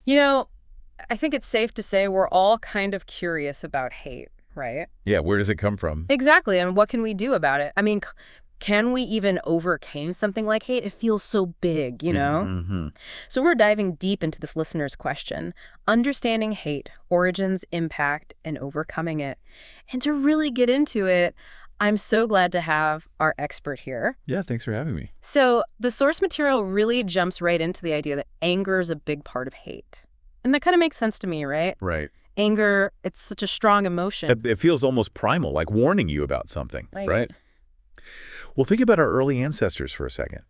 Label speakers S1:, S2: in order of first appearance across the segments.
S1: You know, I think it's safe to say we're all kind of curious about hate, right?
S2: Yeah, where does it come from?
S1: Exactly, and what can we do about it? I mean, can we even overcome something like hate? It feels so big, you know?
S2: Mm-hmm.
S1: So we're diving deep into this listener's question, understanding hate, origins, impact, and overcoming it. And to really get into it, I'm so glad to have our expert here.
S2: Yeah, thanks for having me.
S1: So the source material really jumps right into the idea that anger is a big part of hate. And that kind of makes sense to me, right?
S2: Right.
S1: Anger, it's such a strong emotion.
S2: It feels almost primal, like warning you about something,
S1: Right.
S2: right? Well, think about our early ancestors for a second.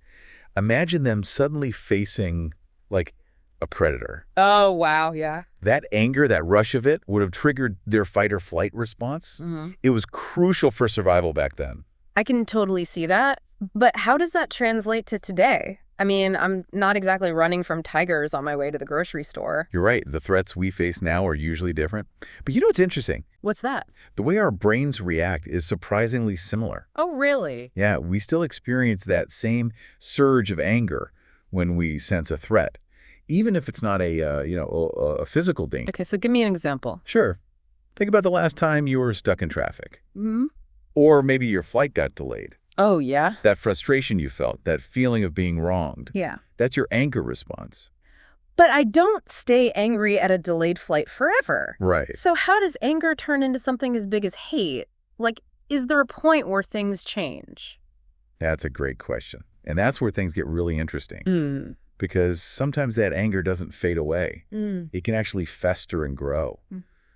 S2: Imagine them suddenly facing, like, a predator.
S1: Oh, wow, yeah.
S2: That anger, that rush of it, would have triggered their fight-or-flight response.
S1: Mm-hmm.
S2: It was crucial for survival back then.
S1: I can totally see that. But how does that translate to today? I mean, I'm not exactly running from tigers on my way to the grocery store.
S2: You're right. The threats we face now are usually different. But you know what's interesting?
S1: What's that?
S2: The way our brains react is surprisingly similar.
S1: Oh, really?
S2: Yeah, we still experience that same surge of anger when we sense a threat, even if it's not a physical danger.
S1: Okay, so give me an example.
S2: Sure. Think about the last time you were stuck in traffic.
S1: Mm-hmm.
S2: Or maybe your flight got delayed.
S1: Oh, yeah?
S2: That frustration you felt, that feeling of being wronged.
S1: Yeah.
S2: That's your anger response.
S1: But I don't stay angry at a delayed flight forever.
S2: Right.
S1: So how does anger turn into something as big as hate? Like, is there a point where things change?
S2: That's a great question. And that's where things get really interesting. Because sometimes that anger doesn't fade away. It can actually fester and grow,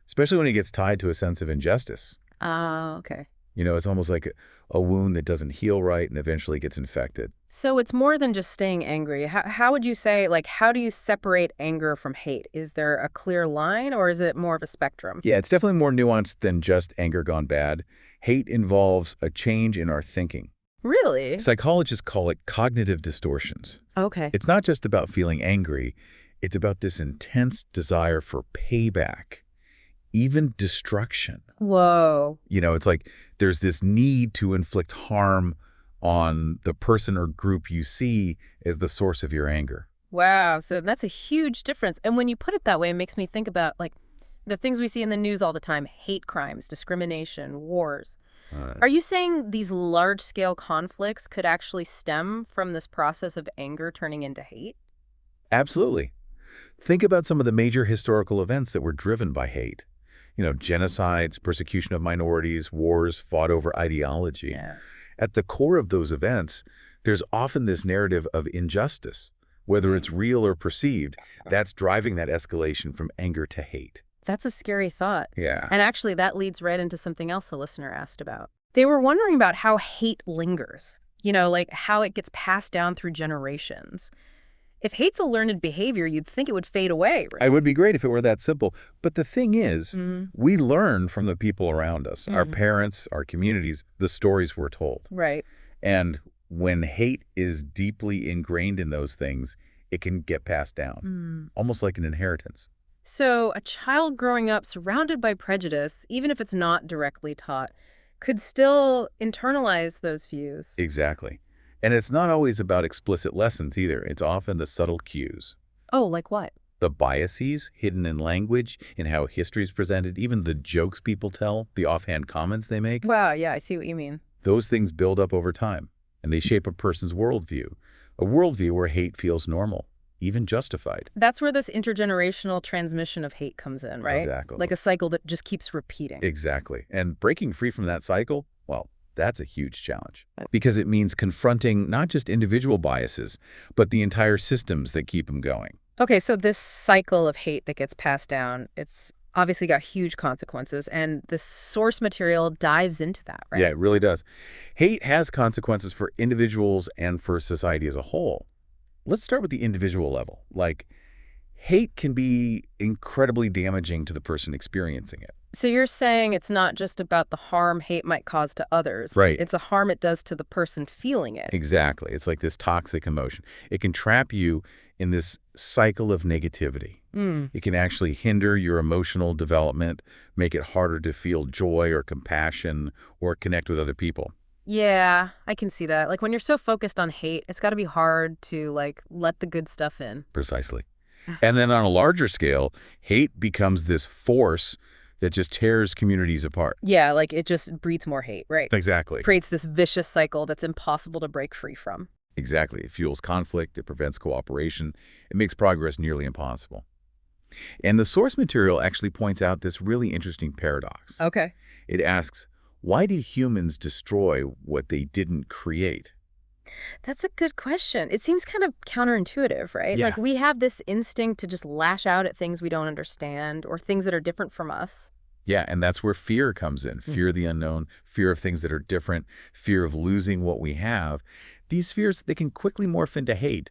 S2: especially when it gets tied to a sense of injustice.
S1: Okay.
S2: You know, it's almost like a wound that doesn't heal right and eventually gets infected.
S1: So it's more than just staying angry. How would you say, like, how do you separate anger from hate? Is there a clear line or is it more of a spectrum?
S2: Yeah, it's definitely more nuanced than just anger gone bad. Hate involves a change in our thinking.
S1: Really?
S2: Psychologists call it cognitive distortions.
S1: Okay.
S2: It's not just about feeling angry. It's about this intense desire for payback, even destruction.
S1: Whoa.
S2: You know, it's like there's this need to inflict harm on the person or group you see as the source of your anger.
S1: Wow. So that's a huge difference. And when you put it that way, it makes me think about, like, the things we see in the news all the time, hate crimes, discrimination, wars. Are you saying these large-scale conflicts could actually stem from this process of anger turning into hate?
S2: Absolutely. Think about some of the major historical events that were driven by hate. You know, genocides, persecution of minorities, wars fought over ideology.
S1: Yeah.
S2: At the core of those events, there's often this narrative of injustice, whether it's real or perceived. That's driving that escalation from anger to hate.
S1: That's a scary thought.
S2: Yeah.
S1: And actually, that leads right into something else a listener asked about. They were wondering about how hate lingers, you know, like how it gets passed down through generations. If hate's a learned behavior, you'd think it would fade away, right?
S2: It would be great if it were that simple. But the thing is, we learn from the people around us, our parents, our communities, the stories we're told.
S1: Right.
S2: And when hate is deeply ingrained in those things, it can get passed down, almost like an inheritance.
S1: So a child growing up surrounded by prejudice, even if it's not directly taught, could still internalize those views.
S2: Exactly. And it's not always about explicit lessons either. It's often the subtle cues.
S1: Oh, like what?
S2: The biases hidden in language, in how history is presented, even the jokes people tell, the offhand comments they make.
S1: Wow, yeah, I see what you mean.
S2: Those things build up over time, and they shape a person's worldview. A worldview where hate feels normal, even justified.
S1: That's where this intergenerational transmission of hate comes in, right?
S2: Exactly.
S1: Like a cycle that just keeps repeating.
S2: Exactly. And breaking free from that cycle, well, that's a huge challenge. Because it means confronting not just individual biases, but the entire systems that keep them going.
S1: Okay, so this cycle of hate that gets passed down, it's obviously got huge consequences, and the source material dives into that, right?
S2: Yeah, it really does. Hate has consequences for individuals and for society as a whole. Let's start with the individual level. Like, hate can be incredibly damaging to the person experiencing it.
S1: So you're saying it's not just about the harm hate might cause to others.
S2: Right.
S1: It's a harm it does to the person feeling it.
S2: Exactly. It's like this toxic emotion. It can trap you in this cycle of negativity. It can actually hinder your emotional development, make it harder to feel joy or compassion or connect with other people.
S1: Yeah, I can see that. Like when you're so focused on hate, it's got to be hard to like let the good stuff in.
S2: Precisely. And then on a larger scale, hate becomes this force that just tears communities apart.
S1: Yeah, like it just breeds more hate, right?
S2: Exactly.
S1: Creates this vicious cycle that's impossible to break free from.
S2: Exactly. It fuels conflict. It prevents cooperation. It makes progress nearly impossible. And the source material actually points out this really interesting paradox.
S1: Okay.
S2: It asks, why did humans destroy what they didn't create?
S1: That's a good question. It seems kind of counterintuitive, right?
S2: Yeah.
S1: Like we have this instinct to just lash out at things we don't understand or things that are different from us.
S2: Yeah, and that's where fear comes in. Fear of the unknown, fear of things that are different, fear of losing what we have. These fears, they can quickly morph into hate,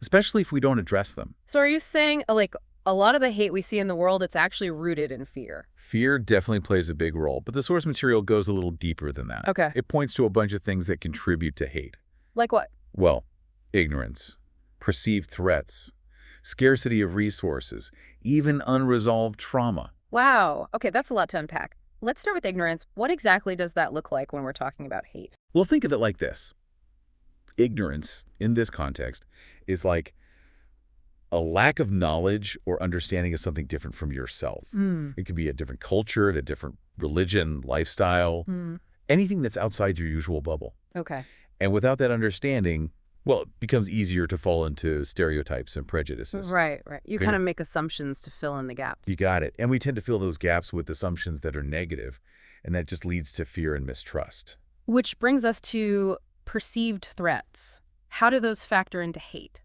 S2: especially if we don't address them.
S1: So are you saying, like, a lot of the hate we see in the world, it's actually rooted in fear?
S2: Fear definitely plays a big role, but the source material goes a little deeper than that.
S1: Okay.
S2: It points to a bunch of things that contribute to hate.
S1: Like what?
S2: Well, ignorance, perceived threats, scarcity of resources, even unresolved trauma.
S1: Wow. Okay, that's a lot to unpack. Let's start with ignorance. What exactly does that look like when we're talking about hate?
S2: Well, think of it like this. Ignorance, in this context, is like a lack of knowledge or understanding of something different from yourself. It could be a different culture, a different religion, lifestyle, anything that's outside your usual bubble.
S1: Okay.
S2: And without that understanding, well, it becomes easier to fall into stereotypes and prejudices.
S1: Right, right. You kind of make assumptions to fill in the gaps.
S2: You got it. And we tend to fill those gaps with assumptions that are negative, and that just leads to fear and mistrust.
S1: Which brings us to perceived threats. How do those factor into hate?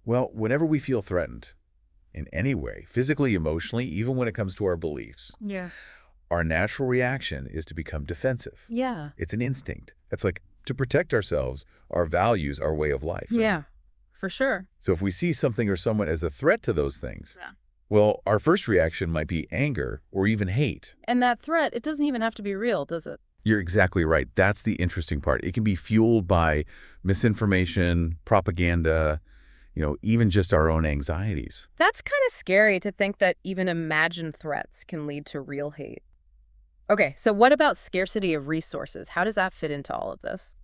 S2: Well, whenever we feel threatened, in any way, physically, emotionally, even when it comes to our beliefs, our natural reaction is to become defensive.
S1: Yeah.
S2: It's an instinct. It's like to protect ourselves, our values, our way of life.
S1: Yeah, for sure.
S2: So if we see something or someone as a threat to those things, well, our first reaction might be anger or even hate.
S1: And that threat, it doesn't even have to be real, does it?
S2: You're exactly right. That's the interesting part. It can be fueled by misinformation, propaganda, even just our own anxieties.
S1: That's kind of scary to think that even imagined threats can lead to real hate. Okay, so what about scarcity of resources? How does that fit into all of this?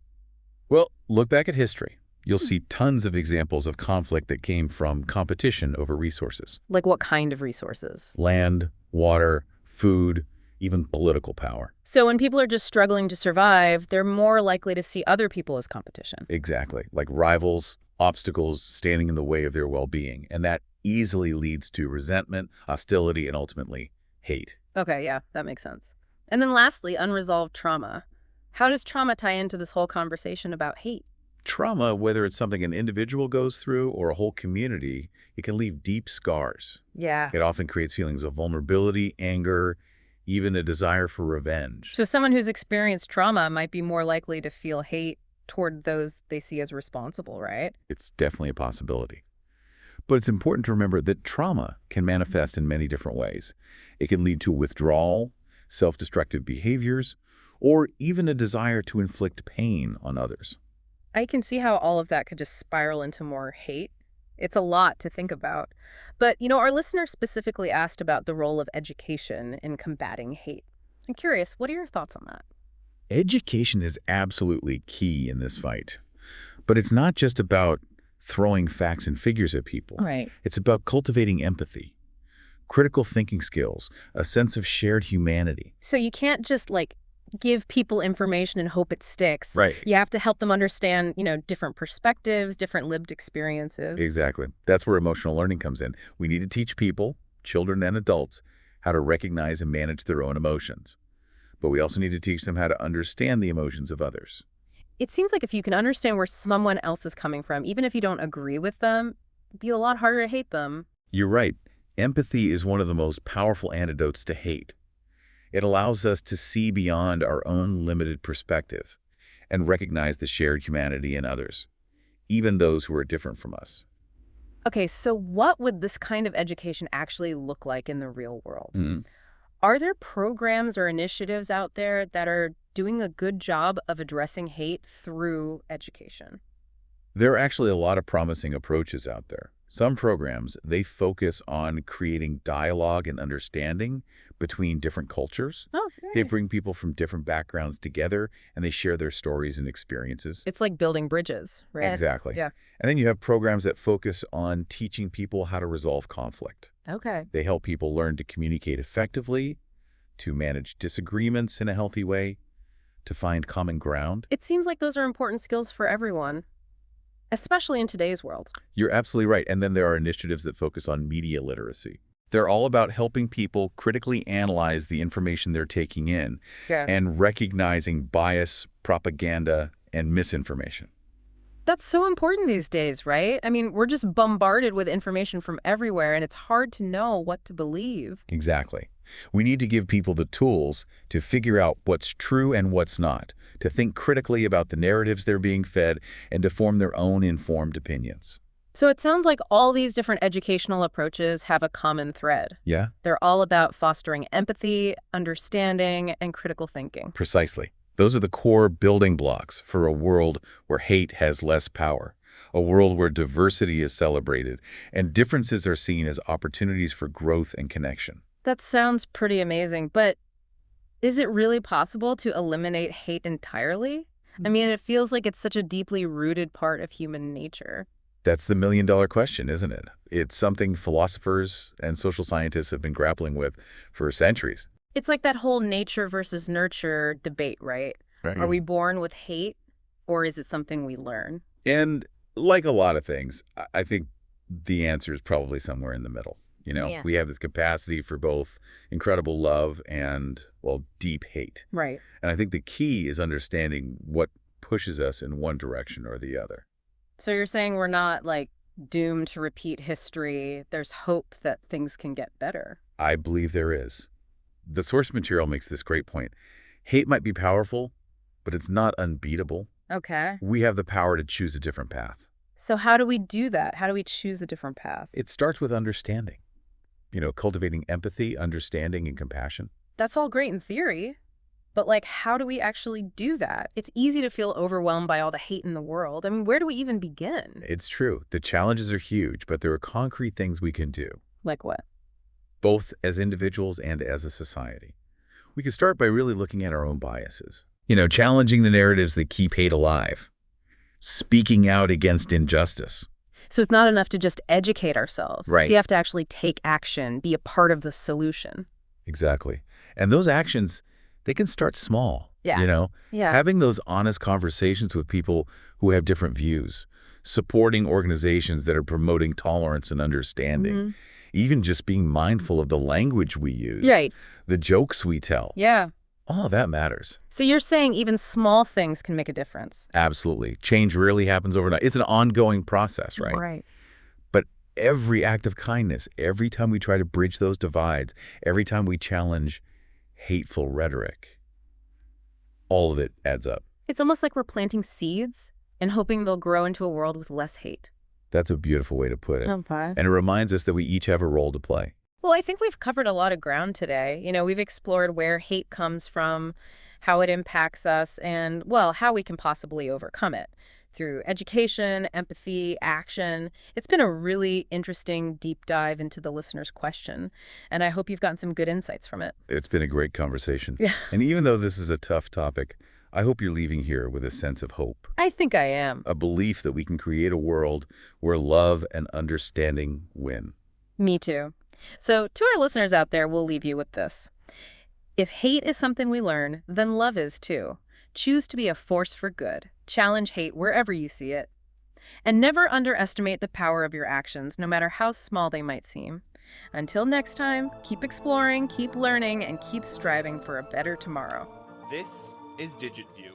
S2: Well, look back at history. You'll see tons of examples of conflict that came from competition over resources.
S1: Like what kind of resources?
S2: Land, water, food, even political power.
S1: So when people are just struggling to survive, they're more likely to see other people as competition.
S2: Exactly. Like rivals, obstacles standing in the way of their well-being. And that easily leads to resentment, hostility, and ultimately hate.
S1: Okay, yeah, that makes sense. And then lastly, unresolved trauma. How does trauma tie into this whole conversation about hate?
S2: Trauma, whether it's something an individual goes through or a whole community, it can leave deep scars.
S1: Yeah.
S2: It often creates feelings of vulnerability, anger, even a desire for revenge.
S1: So someone who's experienced trauma might be more likely to feel hate toward those they see as responsible, right?
S2: It's definitely a possibility. But it's important to remember that trauma can manifest in many different ways. It can lead to withdrawal, self-destructive behaviors, or even a desire to inflict pain on others.
S1: I can see how all of that could just spiral into more hate. It's a lot to think about. But, our listener specifically asked about the role of education in combating hate. I'm curious, what are your thoughts on that?
S2: Education is absolutely key in this fight. But it's not just about throwing facts and figures at people.
S1: Right.
S2: It's about cultivating empathy, critical thinking skills, a sense of shared humanity.
S1: So you can't just, give people information and hope it sticks.
S2: Right.
S1: You have to help them understand, different perspectives, different lived experiences.
S2: Exactly. That's where emotional learning comes in. We need to teach people, children and adults, how to recognize and manage their own emotions. But we also need to teach them how to understand the emotions of others.
S1: It seems like if you can understand where someone else is coming from, even if you don't agree with them, it'd be a lot harder to hate them.
S2: You're right. Empathy is one of the most powerful antidotes to hate. It allows us to see beyond our own limited perspective and recognize the shared humanity in others, even those who are different from us.
S1: Okay, so what would this kind of education actually look like in the real world?
S2: Mm-hmm.
S1: Are there programs or initiatives out there that are doing a good job of addressing hate through education?
S2: There are actually a lot of promising approaches out there. Some programs, they focus on creating dialogue and understanding between different cultures.
S1: Oh,
S2: They
S1: great.
S2: bring people from different backgrounds together, and they share their stories and experiences.
S1: It's like building bridges, right?
S2: Exactly.
S1: Yeah.
S2: And then you have programs that focus on teaching people how to resolve conflict.
S1: Okay.
S2: They help people learn to communicate effectively, to manage disagreements in a healthy way, to find common ground.
S1: It seems like those are important skills for everyone, especially in today's world.
S2: You're absolutely right. And then there are initiatives that focus on media literacy. They're all about helping people critically analyze the information they're taking in
S1: Yeah.
S2: and recognizing bias, propaganda, and misinformation.
S1: That's so important these days, right? I mean, we're just bombarded with information from everywhere, and it's hard to know what to believe.
S2: Exactly. We need to give people the tools to figure out what's true and what's not, to think critically about the narratives they're being fed, and to form their own informed opinions.
S1: So it sounds like all these different educational approaches have a common thread.
S2: Yeah?
S1: They're all about fostering empathy, understanding, and critical thinking.
S2: Precisely. Those are the core building blocks for a world where hate has less power, a world where diversity is celebrated, and differences are seen as opportunities for growth and connection.
S1: That sounds pretty amazing, but is it really possible to eliminate hate entirely? I mean, it feels like it's such a deeply rooted part of human nature.
S2: That's the million-dollar question, isn't it? It's something philosophers and social scientists have been grappling with for centuries.
S1: It's like that whole nature versus nurture debate, right?
S2: Right.
S1: Are we born with hate, or is it something we learn?
S2: And like a lot of things, I think the answer is probably somewhere in the middle.
S1: Yeah.
S2: We have this capacity for both incredible love and, well, deep hate.
S1: Right.
S2: And I think the key is understanding what pushes us in one direction or the other.
S1: So you're saying we're not, like, doomed to repeat history. There's hope that things can get better.
S2: I believe there is. The source material makes this great point. Hate might be powerful, but it's not unbeatable.
S1: Okay.
S2: We have the power to choose a different path.
S1: So how do we do that? How do we choose a different path?
S2: It starts with understanding. Cultivating empathy, understanding, and compassion.
S1: That's all great in theory, but, like, how do we actually do that? It's easy to feel overwhelmed by all the hate in the world. I mean, where do we even begin?
S2: It's true. The challenges are huge, but there are concrete things we can do,
S1: Like what?
S2: both as individuals and as a society. We can start by really looking at our own biases. Challenging the narratives that keep hate alive. Speaking out against injustice.
S1: So it's not enough to just educate ourselves.
S2: Right.
S1: You have to actually take action, be a part of the solution.
S2: Exactly. And those actions, they can start small.
S1: Yeah. Yeah.
S2: Having those honest conversations with people who have different views, supporting organizations that are promoting tolerance and understanding, even just being mindful of the language we use,
S1: Right.
S2: the jokes we tell.
S1: Yeah.
S2: All of that matters.
S1: So you're saying even small things can make a difference.
S2: Absolutely. Change rarely happens overnight. It's an ongoing process, right?
S1: Right.
S2: But every act of kindness, every time we try to bridge those divides, every time we challenge hateful rhetoric, all of it adds up.
S1: It's almost like we're planting seeds and hoping they'll grow into a world with less hate.
S2: That's a beautiful way to put it.
S1: Okay.
S2: And it reminds us that we each have a role to play.
S1: Well, I think we've covered a lot of ground today. We've explored where hate comes from, how it impacts us, and, well, how we can possibly overcome it through education, empathy, action. It's been a really interesting deep dive into the listener's question, and I hope you've gotten some good insights from it.
S2: It's been a great conversation.
S1: Yeah.
S2: And even though this is a tough topic, I hope you're leaving here with a sense of hope,
S1: I think I am.
S2: a belief that we can create a world where love and understanding win.
S1: Me too. So to our listeners out there, we'll leave you with this. If hate is something we learn, then love is too. Choose to be a force for good. Challenge hate wherever you see it. And never underestimate the power of your actions, no matter how small they might seem. Until next time, keep exploring, keep learning, and keep striving for a better tomorrow.
S3: This is DigitView.